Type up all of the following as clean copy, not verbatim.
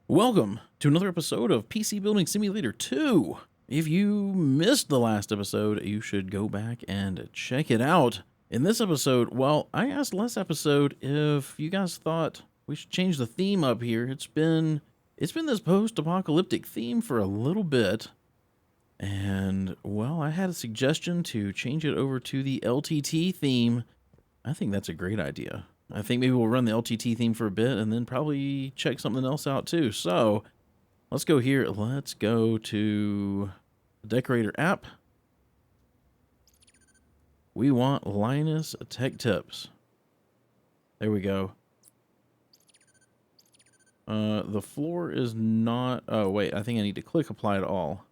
Welcome to another episode of PC Building Simulator 2. If you missed the last episode, you should go back and check it out. In this episode, well, I asked last episode if you guys thought we should change the theme up here. It's been this post-apocalyptic theme for a little bit. And, well, I had a suggestion to change it over to the LTT theme. I think that's a great idea. I think maybe we'll run the LTT theme for a bit and then probably check something else out too. So let's go here. Let's go to the Decorator app. We want Linus Tech Tips. There we go. The floor is not... Oh, wait. I think I need to click Apply to All.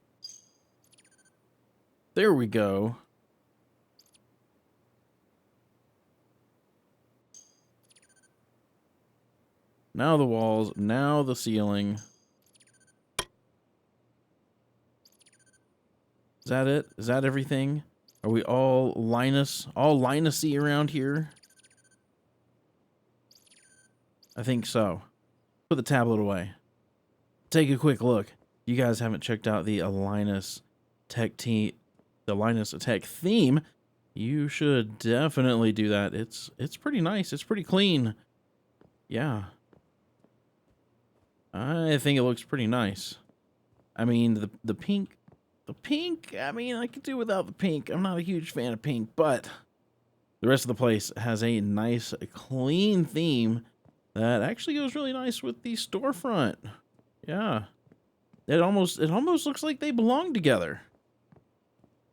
There we go. Now the walls, now the ceiling. Is that it? Is that everything? Are we all Linus-y around here? I think so. Put the tablet away. Take a quick look. You guys haven't checked out the Linus Tech theme. You should definitely do that. It's pretty nice. It's pretty clean. Yeah. I think it looks pretty nice. I mean, the pink, I mean, I could do without the pink. I'm not a huge fan of pink, but the rest of the place has a nice, clean theme that actually goes really nice with the storefront. Yeah. It almost looks like they belong together.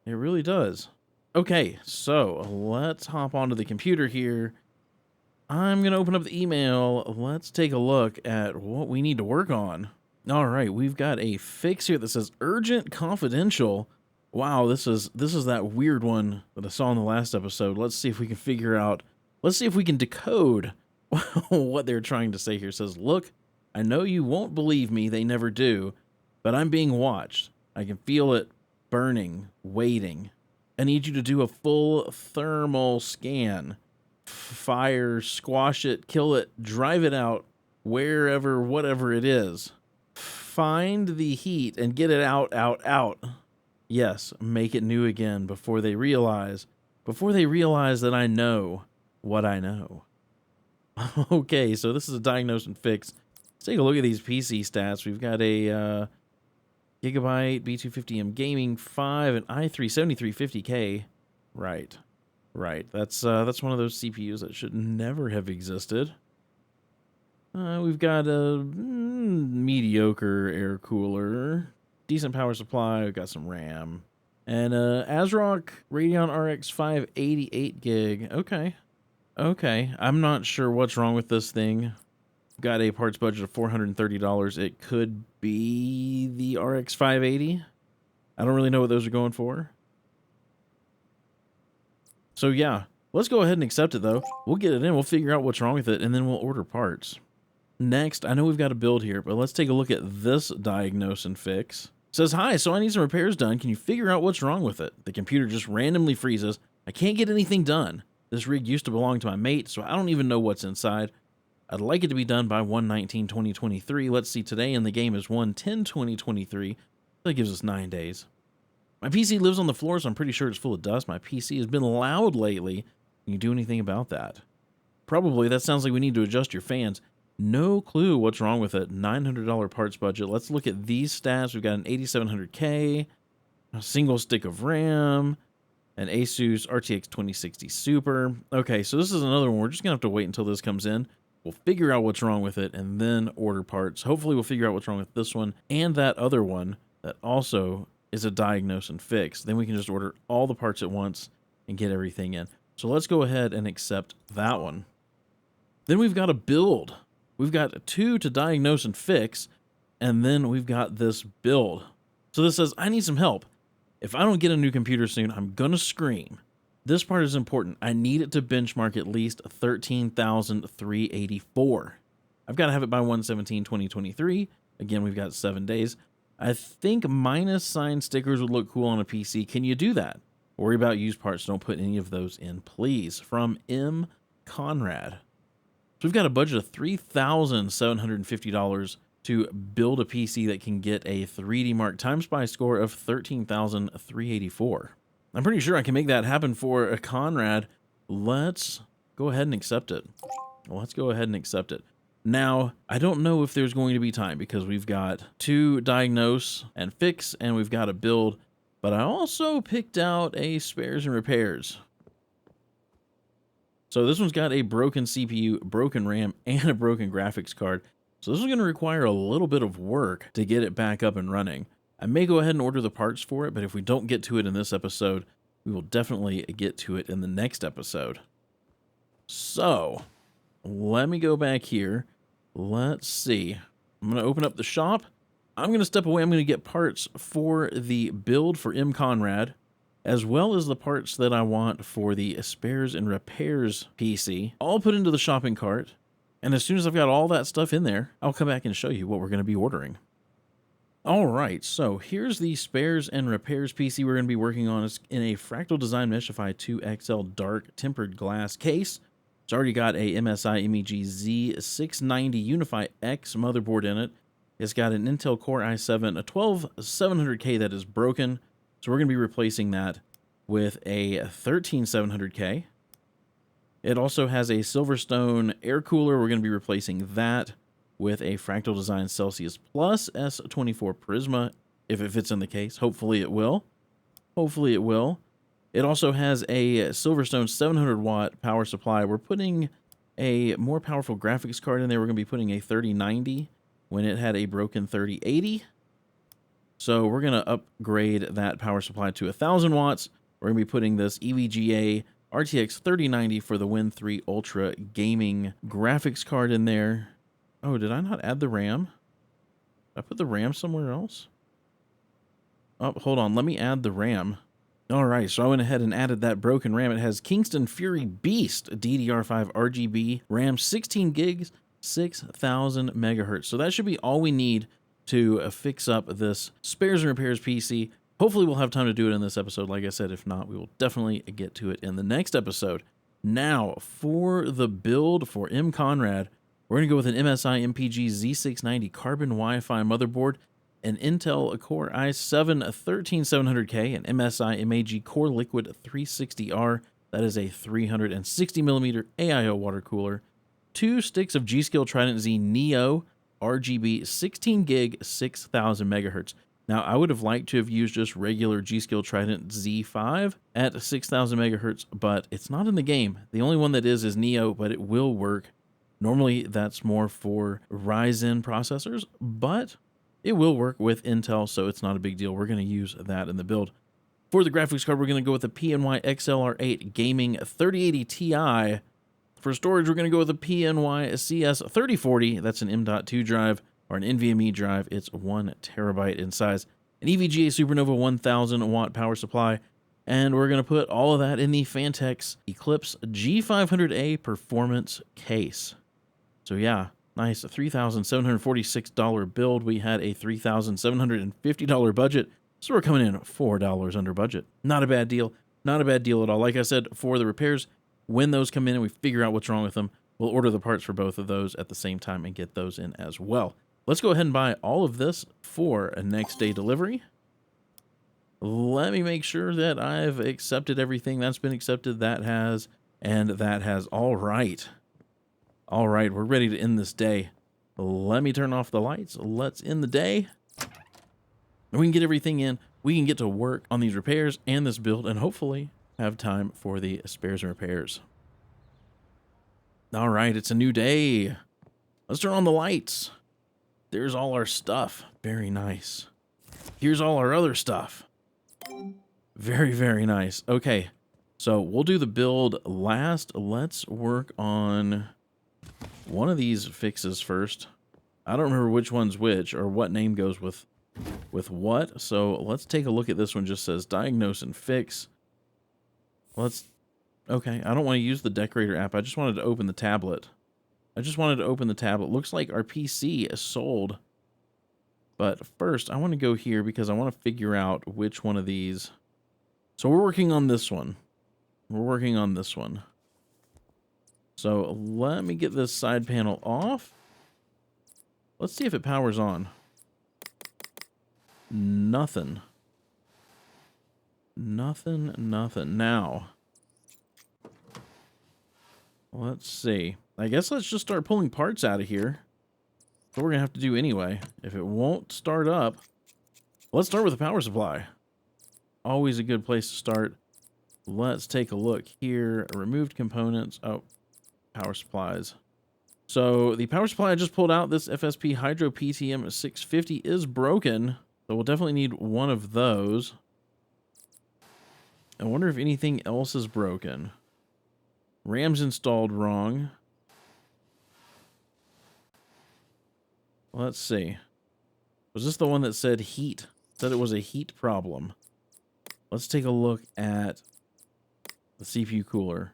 It really does. Okay, so let's hop onto the computer here. I'm going to open up the email. Let's take a look at what we need to work on. All right, we've got a fix here that says urgent confidential. Wow, this is that weird one that I saw in the last episode. Let's see if we can figure out, let's see if we can decode what they're trying to say here. It says, look, I know you won't believe me, they never do, but I'm being watched. I can feel it burning, waiting. I need you to do a full thermal scan. Fire, squash it, kill it, drive it out, wherever, whatever it is. Find the heat and get it out, out, out. Yes, make it new again before they realize that I know what I know. Okay, so this is a diagnose and fix. Let's take a look at these PC stats. We've got a Gigabyte B250M Gaming 5 and i3-7350K. Right. That's one of those CPUs that should never have existed. We've got a mediocre air cooler, decent power supply. We've got some RAM, and ASRock Radeon RX 588 gig. Okay. I'm not sure what's wrong with this thing. Got a parts budget of $430. It could be the RX 580. I don't really know what those are going for. So yeah, let's go ahead and accept it though. We'll get it in, we'll figure out what's wrong with it, and then we'll order parts. Next, I know we've got a build here, but let's take a look at this diagnose and fix. It says, hi, so I need some repairs done. Can you figure out what's wrong with it? The computer just randomly freezes. I can't get anything done. This rig used to belong to my mate, so I don't even know what's inside. I'd like it to be done by 1/19/2023. Let's see, today in the game is 1/10/2023. That gives us 9 days. My PC lives on the floor, so I'm pretty sure it's full of dust. My PC has been loud lately. Can you do anything about that? Probably. That sounds like we need to adjust your fans. No clue what's wrong with it. $900 parts budget. Let's look at these stats. We've got an 8700K, a single stick of RAM, an Asus RTX 2060 Super. Okay, so this is another one. We're just going to have to wait until this comes in. We'll figure out what's wrong with it and then order parts. Hopefully we'll figure out what's wrong with this one and that other one that also is a diagnose and fix. Then we can just order all the parts at once and get everything in. So let's go ahead and accept that one. Then we've got a build. We've got 2 to diagnose and fix, and then we've got this build. So this says, I need some help. If I don't get a new computer soon, I'm gonna scream. This part is important. I need it to benchmark at least 13,384. I've got to have it by 1/17/2023. Again, we've got 7 days. I think minus sign stickers would look cool on a PC. Can you do that? Worry about used parts. Don't put any of those in, please. From M. Conrad. So we've got a budget of $3,750. to build a PC that can get a 3D Mark Time Spy score of 13,384. I'm pretty sure I can make that happen for a Conrad. Let's go ahead and accept it. Let's go ahead and accept it. Now, I don't know if there's going to be time because we've got to diagnose and fix, and we've got to build, but I also picked out a spares and repairs. So this one's got a broken CPU, broken RAM, and a broken graphics card. So this is going to require a little bit of work to get it back up and running. I may go ahead and order the parts for it, but if we don't get to it in this episode, we will definitely get to it in the next episode. So, let me go back here. Let's see. I'm going to open up the shop. I'm going to step away. I'm going to get parts for the build for M. Conrad, as well as the parts that I want for the spares and repairs PC, all put into the shopping cart. And as soon as I've got all that stuff in there, I'll come back and show you what we're going to be ordering. All right, so here's the spares and repairs PC we're going to be working on. It's in a Fractal Design Meshify 2XL dark tempered glass case. It's already got a MSI MEG Z690 Unify X motherboard in it. It's got an Intel Core i7, a 12700K that is broken. So we're going to be replacing that with a 13700K. It also has a Silverstone air cooler. We're going to be replacing that with a Fractal Design Celsius Plus S24 Prisma, if it fits in the case. Hopefully it will. Hopefully it will. It also has a Silverstone 700-watt power supply. We're putting a more powerful graphics card in there. We're going to be putting a 3090 when it had a broken 3080. So we're going to upgrade that power supply to 1,000 watts. We're going to be putting this EVGA RTX 3090 for the Win 3 Ultra gaming graphics card in there. Oh, did I not add the RAM? Did I put the RAM somewhere else? Oh, hold on. Let me add the RAM. All right, so I went ahead and added that broken RAM. It has Kingston Fury Beast DDR5 RGB RAM, 16 gigs, 6,000 megahertz. So that should be all we need to fix up this spares and repairs PC. Hopefully we'll have time to do it in this episode. Like I said, if not, we will definitely get to it in the next episode. Now, for the build for M. Conrad, we're going to go with an MSI MPG Z690 Carbon Wi-Fi motherboard, an Intel Core i7 13700K, an MSI MAG Core Liquid 360R, that is a 360mm AIO water cooler, 2 sticks of G.Skill Trident Z Neo RGB 16 gig 6,000 megahertz. Now, I would have liked to have used just regular G.Skill Trident Z5 at 6,000 megahertz, but it's not in the game. The only one that is Neo, but it will work. Normally, that's more for Ryzen processors, but it will work with Intel, so it's not a big deal. We're going to use that in the build. For the graphics card, we're going to go with the PNY XLR8 Gaming 3080 Ti. For storage, we're going to go with a PNY CS3040. That's an M.2 drive or an NVMe drive. It's 1 terabyte in size. An EVGA Supernova 1000 watt power supply. And we're going to put all of that in the Fantex Eclipse G500A Performance case. So yeah, nice $3,746 build. We had a $3,750 budget, so we're coming in $4 under budget. Not a bad deal. Not a bad deal at all. Like I said, for the repairs, when those come in and we figure out what's wrong with them, we'll order the parts for both of those at the same time and get those in as well. Let's go ahead and buy all of this for a next day delivery. Let me make sure that I've accepted everything that's been accepted. That has, and that has. All right. All right, we're ready to end this day. Let me turn off the lights. Let's end the day. We can get everything in. We can get to work on these repairs and this build and hopefully have time for the spares and repairs. All right, it's a new day. Let's turn on the lights. There's all our stuff. Very nice. Here's all our other stuff. Very, very nice. Okay, so we'll do the build last. Let's work on one of these fixes first. I don't remember which one's which or what name goes with what. So let's take a look at this one. Just says diagnose and fix. Okay, I don't want to use the decorator app. I just wanted to open the tablet. Looks like our PC is sold. But first, I want to go here because I want to figure out which one of these. So we're working on this one. So let me get this side panel off. Let's see if it powers on. Nothing. Nothing, nothing. Now, let's see. I guess let's just start pulling parts out of here. That's what we're going to have to do anyway. If it won't start up, let's start with the power supply. Always a good place to start. Let's take a look here. Removed components. Oh, power supplies. So the power supply I just pulled out, this FSP Hydro PTM 650 is broken. So we'll definitely need one of those. I wonder if anything else is broken. RAM's installed wrong. Let's see. Was this the one that said heat? Said it was a heat problem. Let's take a look at the CPU cooler.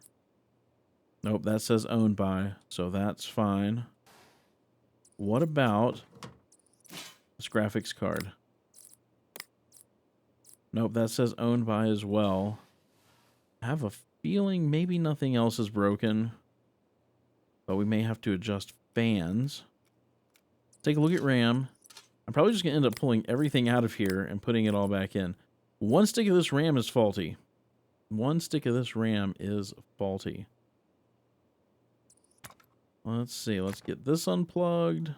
Nope, that says owned by, so that's fine. What about this graphics card? Nope, that says owned by as well. I have a feeling maybe nothing else is broken, but we may have to adjust fans. Take a look at RAM. I'm probably just going to end up pulling everything out of here and putting it all back in. One stick of this RAM is faulty. One stick of this RAM is faulty. Let's see. Let's get this unplugged.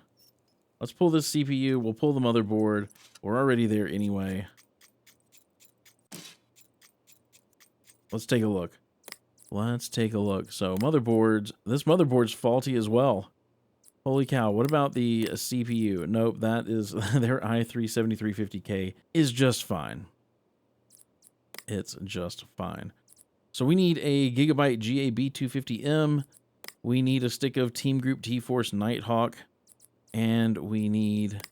Let's pull this CPU. We'll pull the motherboard. We're already there anyway. Let's take a look. Let's take a look. So motherboards. This motherboard's faulty as well. Holy cow. What about the CPU? Nope, that is their i3-7350K is just fine. It's just fine. So we need a Gigabyte GA-B250M. We need a stick of Team Group T-Force Nighthawk. And we need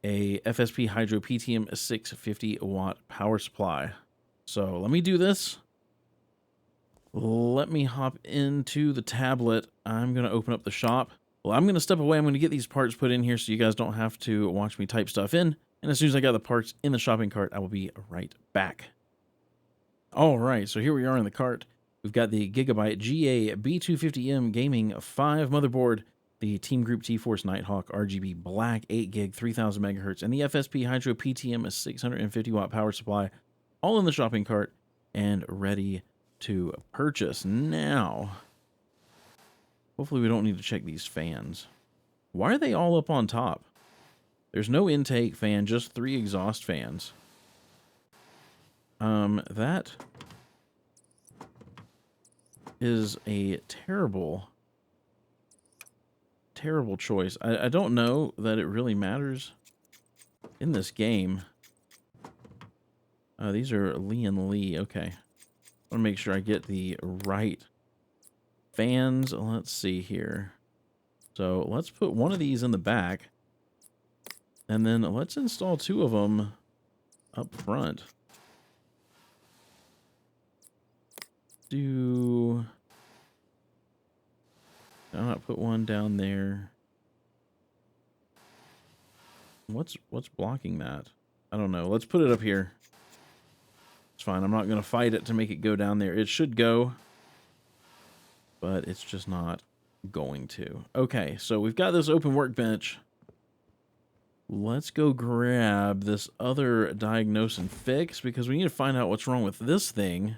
a FSP Hydro PTM 650 watt power supply. So let me do this. Let me hop into the tablet. I'm going to open up the shop. Well, I'm going to step away. I'm going to get these parts put in here so you guys don't have to watch me type stuff in. And as soon as I got the parts in the shopping cart, I will be right back. All right, so here we are in the cart. We've got the Gigabyte GA-B250M Gaming 5 motherboard, the Team Group T-Force Nighthawk RGB Black 8GB 3000 MHz, and the FSP Hydro PTM 650 watt power supply, all in the shopping cart and ready to purchase. Now, hopefully we don't need to check these fans. Why are they all up on top? There's no intake fan, just 3 exhaust fans. That is a terrible choice. I don't know that it really matters in this game. These are Lee and Lee. Okay. I want to make sure I get the right fans. Let's see here. So let's put one of these in the back. And then let's install 2 of them up front. I'll not put one down there. What's blocking that? I don't know. Let's put it up here. It's fine. I'm not going to fight it to make it go down there. It should go, but it's just not going to. Okay, so we've got this open workbench. Let's go grab this other diagnose and fix because we need to find out what's wrong with this thing.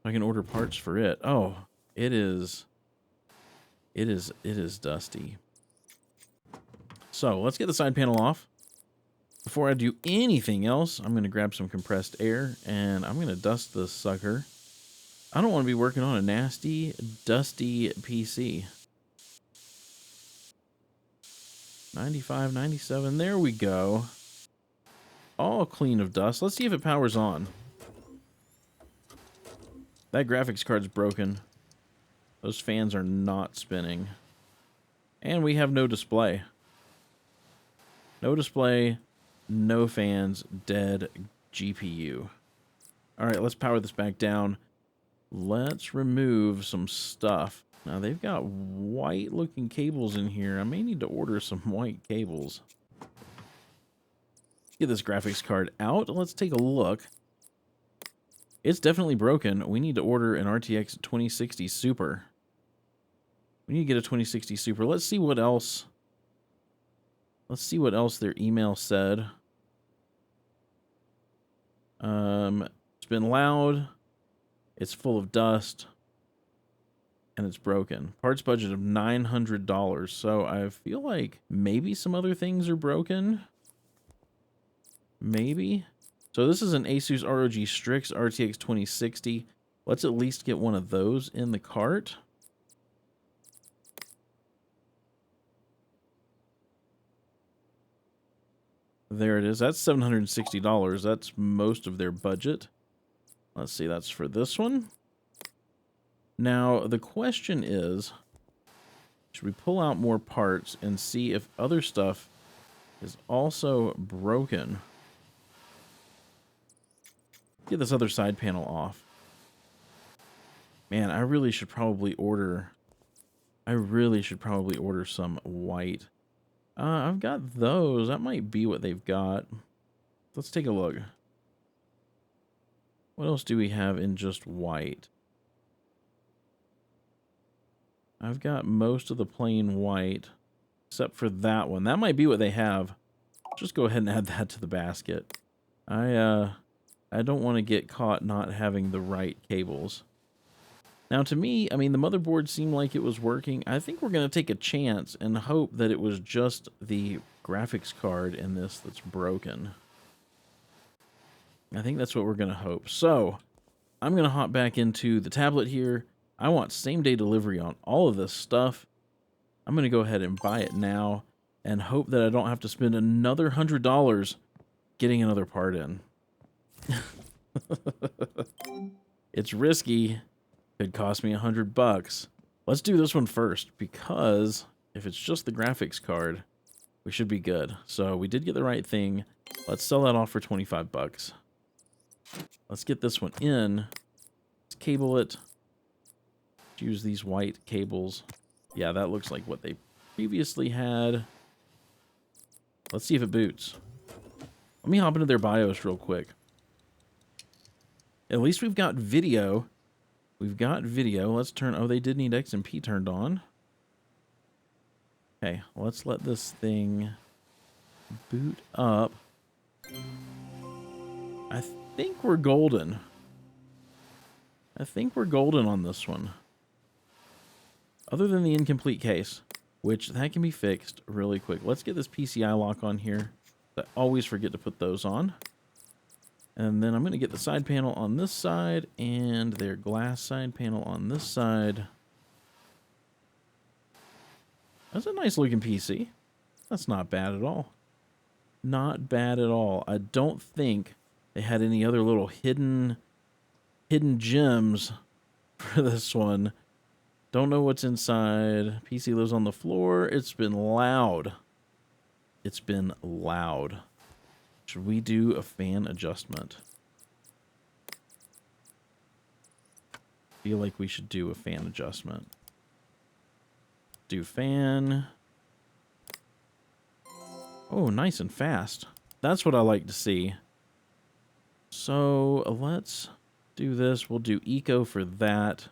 I can order parts for it. Oh, it is dusty. So let's get the side panel off. Before I do anything else, I'm going to grab some compressed air and I'm going to dust this sucker. I don't want to be working on a nasty, dusty PC. 95, 97, there we go. All clean of dust. Let's see if it powers on. That graphics card's broken. Those fans are not spinning. And we have no display. No display, no fans, dead GPU. Alright, let's power this back down. Let's remove some stuff. Now, they've got white-looking cables in here. I may need to order some white cables. Get this graphics card out. Let's take a look. It's definitely broken. We need to order an RTX 2060 Super. We need to get a 2060 Super. Let's see what else Let's see what else their email said. It's been loud. It's full of dust. And it's broken. Parts budget of $900. So I feel like maybe some other things are broken. Maybe. So this is an Asus ROG Strix RTX 2060. Let's at least get one of those in the cart. There it is. That's $760. That's most of their budget. Let's see, that's for this one. Now, the question is, should we pull out more parts and see if other stuff is also broken? Get this other side panel off. Man, I really should probably order some white. I've got those. That might be what they've got. Let's take a look. What else do we have in just white? I've got most of the plain white, except for that one. That might be what they have. Just go ahead and add that to the basket. I don't want to get caught not having the right cables. Now, to me, I mean, the motherboard seemed like it was working. I think we're going to take a chance and hope that it was just the graphics card in this that's broken. I think that's what we're going to hope. So, I'm going to hop back into the tablet here. I want same-day delivery on all of this stuff. I'm going to go ahead and buy it now and hope that I don't have to spend another $100 getting another part in. It's risky. Could cost me $100. Let's do this one first, because if it's just the graphics card, we should be good. So we did get the right thing. Let's sell that off for $25. Let's get this one in. Let's cable it. Use these white cables. Yeah, that looks like what they previously had. Let's see if it boots. Let me hop into their BIOS real quick. At least we've got video. We've got video. Let's turn... Oh, they did need XMP turned on. Okay, let's let this thing boot up. I think we're golden. I think we're golden on this one. Other than the incomplete case, which that can be fixed really quick. Let's get this PCI lock on here. I always forget to put those on. And then I'm going to get the side panel on this side and their glass side panel on this side. That's a nice looking PC. That's not bad at all. Not bad at all. I don't think they had any other little hidden gems for this one. Don't know what's inside. PC lives on the floor. It's been loud. It's been loud. Should we do a fan adjustment? Feel like we should do a fan adjustment. Do fan. Oh, nice and fast. That's what I like to see. So let's do this. We'll do eco for that.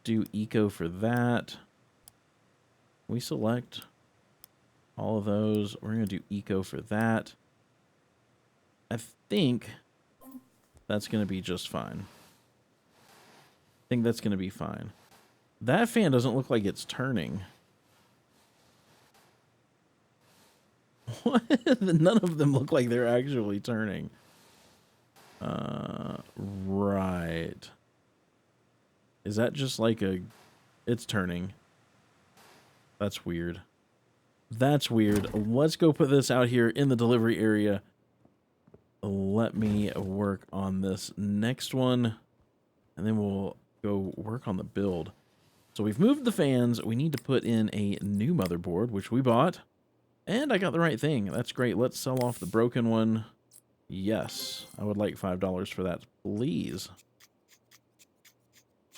Do eco for that. We select all of those. We're going to do eco for that. I think that's going to be just fine. I think that's going to be fine. That fan doesn't look like it's turning. What? None of them look like they're actually turning. Right. Is that just like a... It's turning. That's weird. That's weird. Let's go put this out here in the delivery area. Let me work on this next one. And then we'll go work on the build. So we've moved the fans. We need to put in a new motherboard, which we bought. And I got the right thing. That's great. Let's sell off the broken one. Yes. I would like $5 for that, please.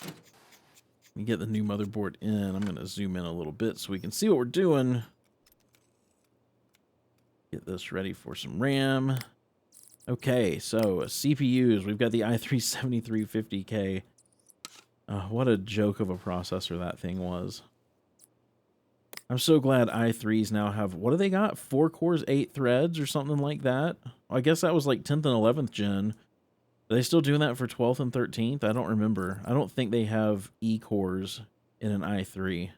Let me get the new motherboard in. I'm going to zoom in a little bit so we can see what we're doing. Get this ready for some RAM. Okay, so CPUs. We've got the i3-7350K. What a joke of a processor that thing was. I'm so glad i3s now have, what do they got? 4 cores, 8 threads or something like that? Well, I guess that was like 10th and 11th gen. Are they still doing that for 12th and 13th? I don't remember. I don't think they have E cores in an i3.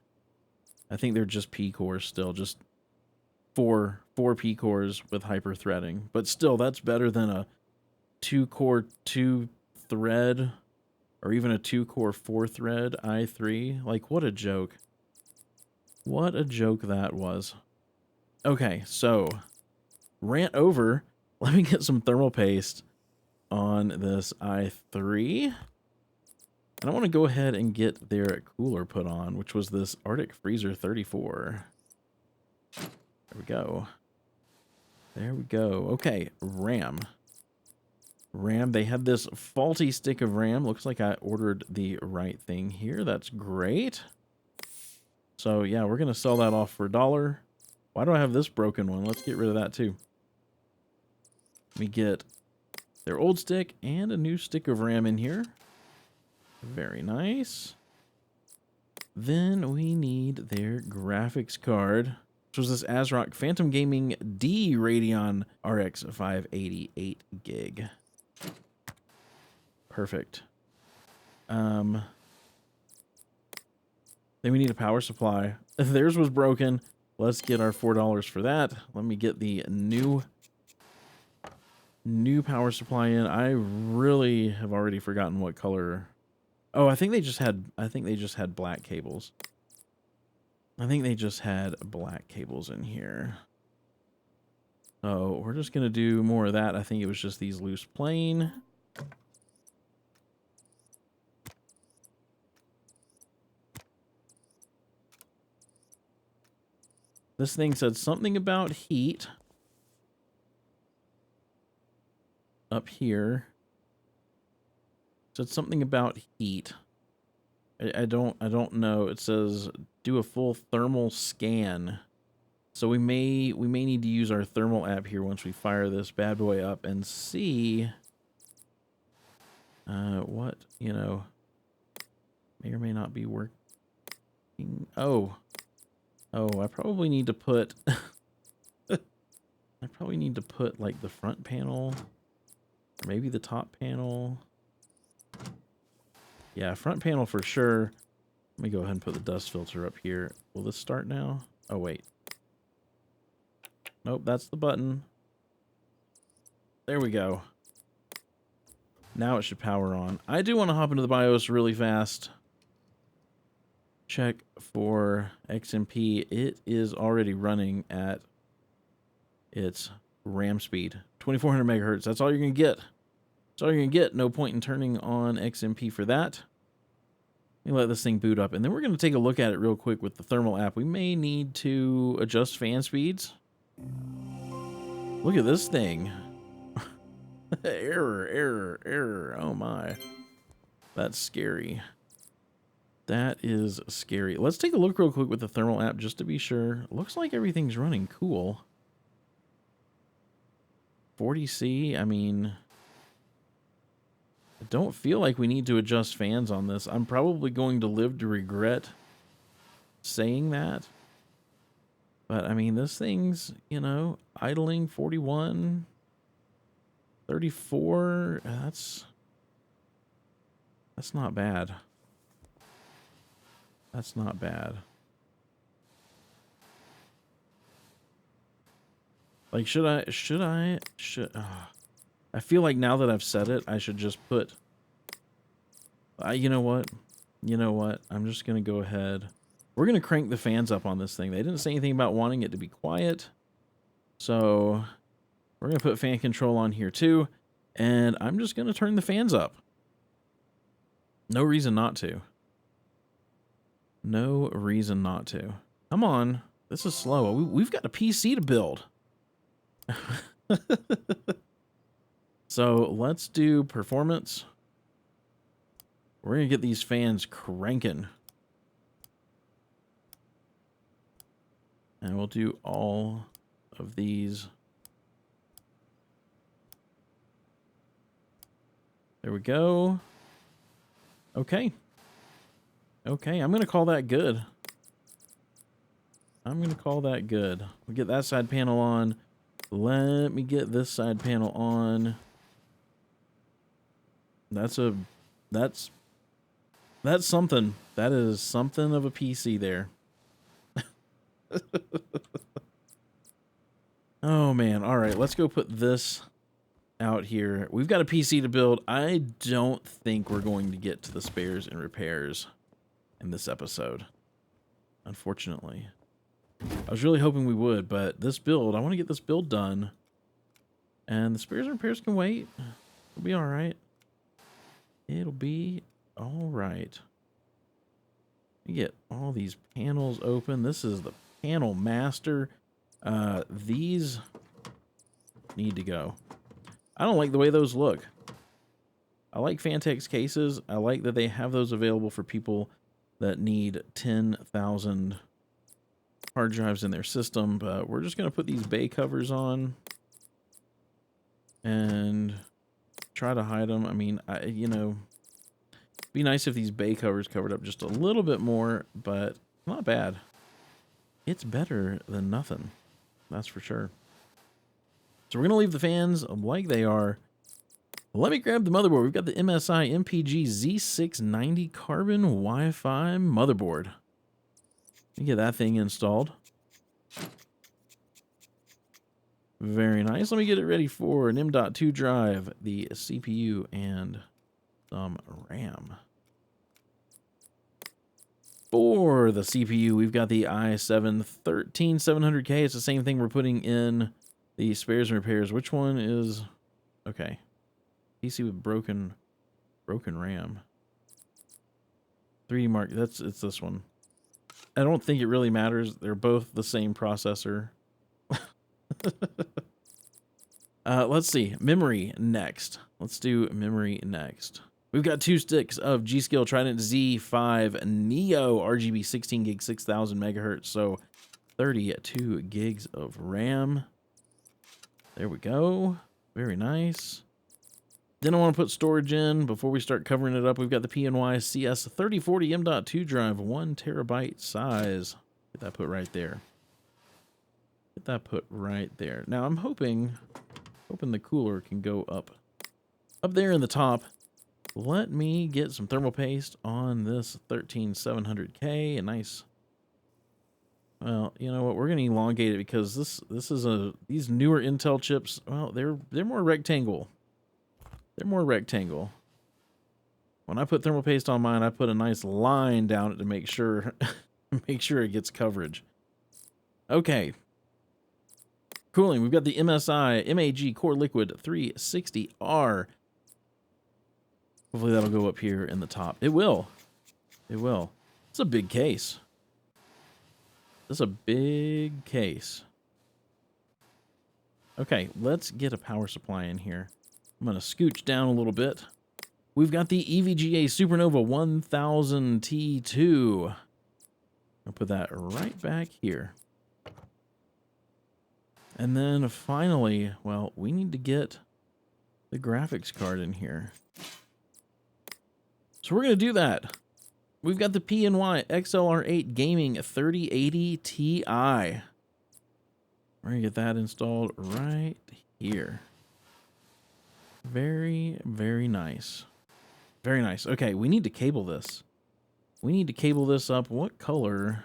I think they're just P cores still, just four P cores with hyper threading. But still, that's better than a 2-core, 2-thread, or even a 2-core, 4-thread i3. Like, what a joke. What a joke that was. Okay, so, rant over. Let me get some thermal paste on this i3. And I want to go ahead and get their cooler put on, which was this Arctic Freezer 34. There we go. There we go. Okay, RAM. RAM, they had this faulty stick of RAM. Looks like I ordered the right thing here. That's great. So, yeah, we're going to sell that off for $1. Why do I have this broken one? Let's get rid of that, too. Let me get their old stick and a new stick of RAM in here. Very nice. Then we need their graphics card, which was this ASRock Phantom Gaming D Radeon RX 588 gig. Perfect. Then we need a power supply. If theirs was broken, let's get our $4 for that. Let me get the new power supply in. I really have already forgotten what color. Oh, I think they just had black cables. I think they just had black cables in here. So we're just gonna do more of that. I think it was just these loose plain. This thing said something about heat up here. Said something about heat. I don't know. It says do a full thermal scan. So we may need to use our thermal app here once we fire this bad boy up and see what, you know, may or may not be working. Oh, I probably need to put I probably need to put like the front panel, or maybe the top panel. Yeah, front panel for sure. Let me go ahead and put the dust filter up here. Will this start now? Oh, wait. Nope, that's the button. There we go. Now it should power on. I do want to hop into the BIOS really fast. Check for XMP. It is already running at its RAM speed. 2400 megahertz. That's all you're going to get. That's all you're going to get. No point in turning on XMP for that. Let me let this thing boot up, and then we're going to take a look at it real quick with the thermal app. We may need to adjust fan speeds. Look at this thing. Error. Oh my. That's scary. That is scary. Let's take a look real quick with the thermal app just to be sure. Looks like everything's running cool. 40C, I mean, I don't feel like we need to adjust fans on this. I'm probably going to live to regret saying that. But, I mean, this thing's, you know, idling 41, 34. That's not bad. That's not bad. Like, I feel like now that I've said it, I should just put, you know what? I'm just going to go ahead. We're going to crank the fans up on this thing. They didn't say anything about wanting it to be quiet. So we're going to put fan control on here too. And I'm just going to turn the fans up. No reason not to. No reason not to. Come on. This is slow. We've got a PC to build. So let's do performance. We're going to get these fans cranking. And we'll do all of these. There we go. Okay. Okay, I'm going to call that good. I'm going to call that good. We get that side panel on. Let me get this side panel on. That's something. That is something of a PC there. Oh man. All right, let's go put this out here. We've got a PC to build. I don't think we're going to get to the spares and repairs in this episode, unfortunately. I was really hoping we would, but this build, I want to get this build done. And the spares and repairs can wait. It'll be all right. It'll be all right. We get all these panels open. This is the panel master. These need to go. I don't like the way those look. I like Fantex cases. I like that they have those available for people that need 10,000 hard drives in their system, but we're just going to put these bay covers on and try to hide them. I mean, you know, it'd be nice if these bay covers covered up just a little bit more, but not bad. It's better than nothing. That's for sure. So we're going to leave the fans like they are. Let me grab the motherboard. We've got the MSI MPG Z690 Carbon Wi-Fi motherboard. Let me get that thing installed. Very nice. Let me get it ready for an M.2 drive, the CPU, and some RAM. For the CPU, we've got the i7-13700K. It's the same thing we're putting in the spares and repairs. Which one is... Okay. PC with broken RAM. 3D Mark. It's this one. I don't think it really matters. They're both the same processor. Let's see. Memory next. Let's do memory next. We've got 2 sticks of G.Skill Trident Z5 Neo RGB 16 gig 6000 megahertz. So 32 gigs of RAM. There we go. Very nice. Then I want to put storage in before we start covering it up. We've got the PNY CS3040 M.2 drive, 1 terabyte size. Get that put right there. Get that put right there. Now I'm hoping the cooler can go up there in the top. Let me get some thermal paste on this 13700K. A nice. Well, you know what? We're going to elongate it because these newer Intel chips. Well, they're more rectangle. They're more rectangle. When I put thermal paste on mine, I put a nice line down it to make sure it gets coverage. Okay. Cooling. We've got the MSI MAG Core Liquid 360R. Hopefully that'll go up here in the top. It will. It will. It's a big case. This is a big case. Okay, let's get a power supply in here. I'm going to scooch down a little bit. We've got the EVGA Supernova 1000 T2. I'll put that right back here. And then finally, well, we need to get the graphics card in here. So we're going to do that. We've got the PNY XLR8 Gaming 3080 Ti. We're going to get that installed right here. Very, very nice. Very nice. Okay, we need to cable this. We need to cable this up. What color?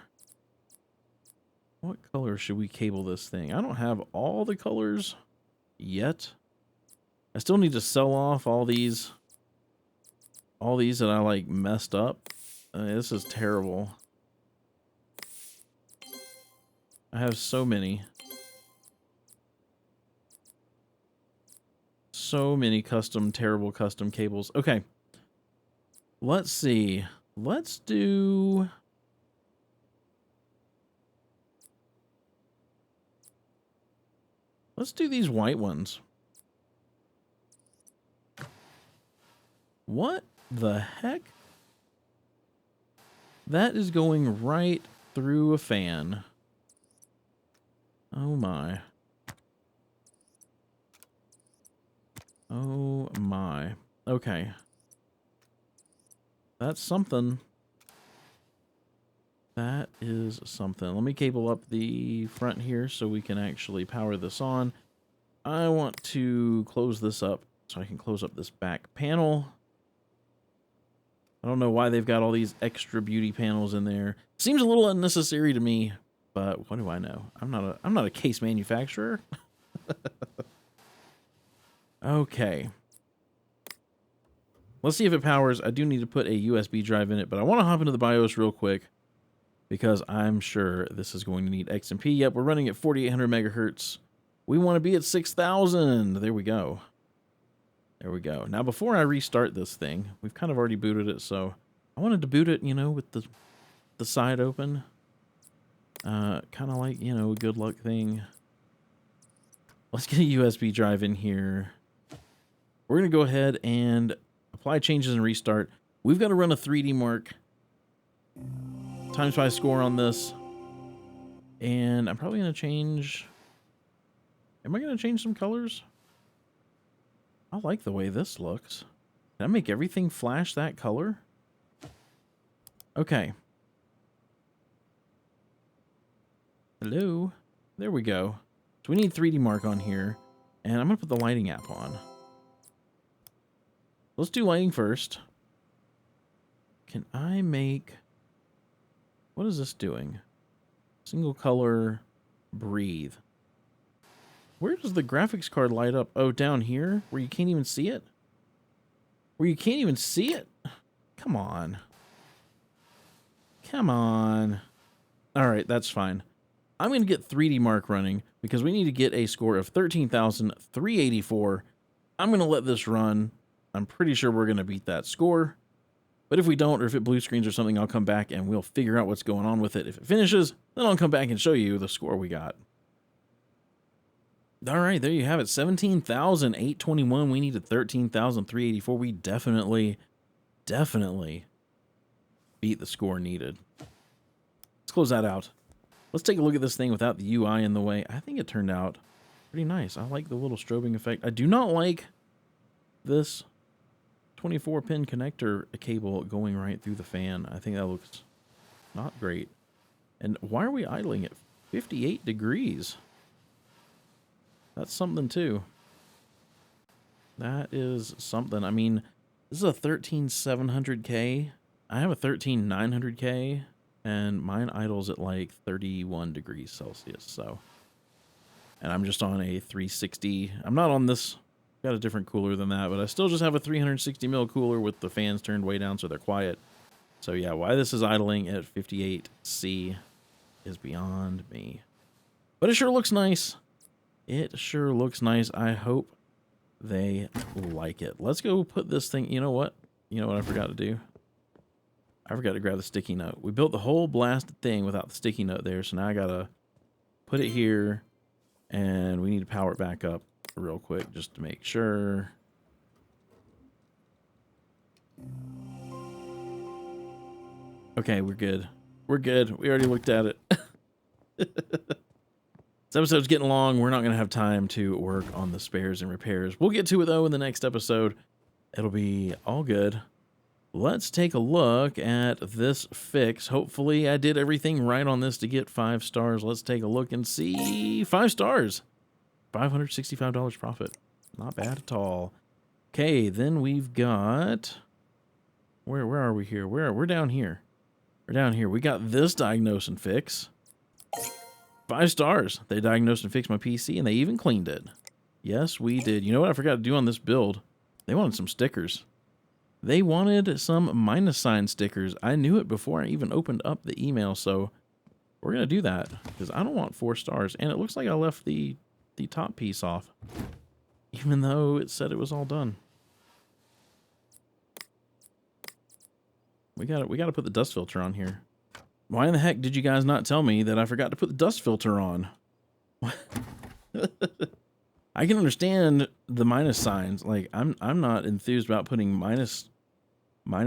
What color should we cable this thing? I don't have all the colors yet. I still need to sell off all these that I like messed up. This is terrible. I have so many. So many terrible custom cables. Okay. Let's see. Let's do... Let's do these white ones. What the heck? That is going right through a fan. Oh my. Oh my. Okay. That's something. That is something. Let me cable up the front here so we can actually power this on. I want to close this up so I can close up this back panel. I don't know why they've got all these extra beauty panels in there. Seems a little unnecessary to me, but what do I know? I'm not a case manufacturer. Okay. Let's see if it powers. I do need to put a USB drive in it, but I want to hop into the BIOS real quick because I'm sure this is going to need XMP. Yep, we're running at 4800 megahertz. We want to be at 6000. There we go. There we go. Now, before I restart this thing, we've kind of already booted it, so I wanted to boot it, you know, with the side open. Kind of like, you know, a good luck thing. Let's get a USB drive in here. We're going to go ahead and apply changes and restart. We've got to run a 3D mark. Times by score on this. And I'm probably going to change... Am I going to change some colors? I like the way this looks. Can I make everything flash that color? Okay. Hello? There we go. So we need 3D mark on here. And I'm going to put the lighting app on. Let's do lighting first. Can I make... What is this doing? Single color, breathe. Where does the graphics card light up? Oh, down here? Where you can't even see it? Where you can't even see it? Come on. Come on. Alright, that's fine. I'm going to get 3D mark running because we need to get a score of 13,384. I'm going to let this run. I'm pretty sure we're going to beat that score. But if we don't, or if it blue screens or something, I'll come back and we'll figure out what's going on with it. If it finishes, then I'll come back and show you the score we got. All right, there you have it. 17,821. We needed 13,384. We definitely beat the score needed. Let's close that out. Let's take a look at this thing without the UI in the way. I think it turned out pretty nice. I like the little strobing effect. I do not like this 24-pin connector cable going right through the fan. I think that looks not great. And why are we idling at 58 degrees? That's something too. That is something. I mean, this is a 13700K. I have a 13900K, and mine idles at like 31 degrees Celsius. So, and I'm just on a 360. I'm not on this. Got a different cooler than that, but I still just have a 360 mil cooler with the fans turned way down so they're quiet. So yeah, why this is idling at 58C is beyond me. But it sure looks nice. It sure looks nice. I hope they like it. Let's go put this thing... You know what? You know what I forgot to do? I forgot to grab the sticky note. We built the whole blasted thing without the sticky note there, so now I gotta put it here, and we need to power it back up real quick just to make sure. Okay, we're good. We're good. We already looked at it. This episode's getting long. We're not going to have time to work on the spares and repairs. We'll get to it, though, in the next episode. It'll be all good. Let's take a look at this fix. Hopefully, I did everything right on this to get 5 stars. Let's take a look and see. 5 stars. $565 profit. Not bad at all. Okay, then we've got... Where are we here? We're down here. We're down here. We got this diagnose and fix. 5 stars. They diagnosed and fixed my PC, and they even cleaned it. Yes, we did. You know what I forgot to do on this build? They wanted some stickers. They wanted some minus sign stickers. I knew it before I even opened up the email, so we're going to do that, because I don't want 4 stars. And it looks like I left the top piece off, even though it said it was all done. We got to put the dust filter on here. Why in the heck did you guys not tell me that I forgot to put the dust filter on? I can understand the minus signs. Like I'm not enthused about putting minus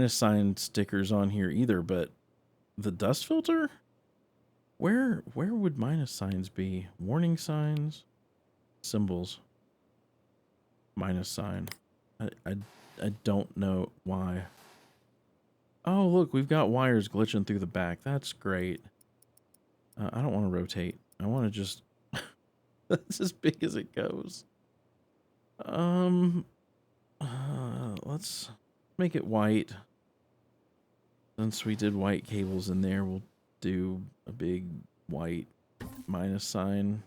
sign stickers on here either, but the dust filter? Where would minus signs be? Warning signs, symbols, minus sign. I don't know why. Oh, look, we've got wires glitching through the back. That's great. I don't want to rotate. I want to just... That's as big as it goes. Let's make it white. Since we did white cables in there, we'll do a big white minus sign.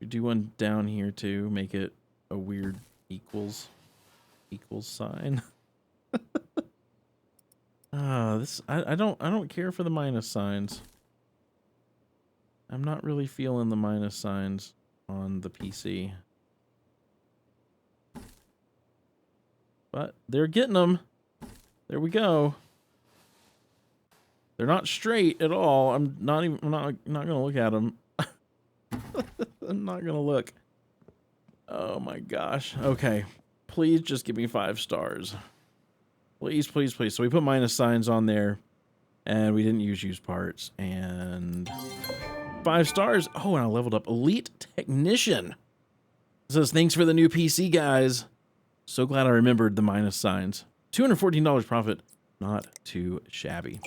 We do one down here too, make it a weird equals sign. I don't care for the minus signs. I'm not really feeling the minus signs on the PC. But they're getting them. There we go. They're not straight at all. I'm not gonna look at them. I'm not gonna look. Oh my gosh. Okay. Please just give me 5 stars. Please, please, please. So we put minus signs on there, and we didn't use used parts, and 5 stars. Oh, and I leveled up Elite Technician. It says, thanks for the new PC, guys. So glad I remembered the minus signs. $214 profit. Not too shabby.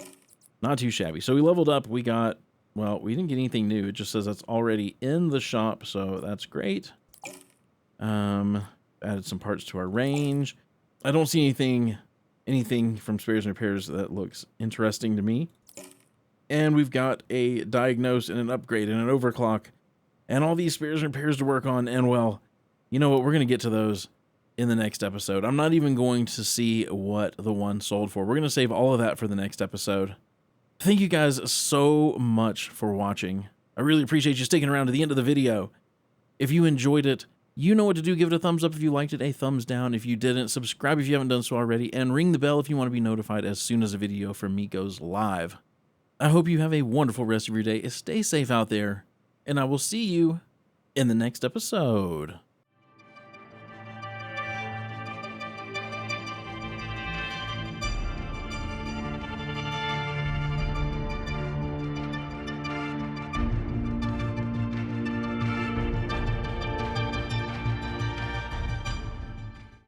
Not too shabby. So we leveled up. We got, well, we didn't get anything new. It just says that's already in the shop, so that's great. Added some parts to our range. I don't see anything from spares and repairs that looks interesting to me. And we've got a diagnose and an upgrade and an overclock and all these spares and repairs to work on. And well, you know what? We're going to get to those in the next episode. I'm not even going to see what the one sold for. We're going to save all of that for the next episode. Thank you guys so much for watching. I really appreciate you sticking around to the end of the video. If you enjoyed it, you know what to do. Give it a thumbs up if you liked it, a thumbs down if you didn't, subscribe if you haven't done so already, and ring the bell if you want to be notified as soon as a video from me goes live. I hope you have a wonderful rest of your day. Stay safe out there, and I will see you in the next episode.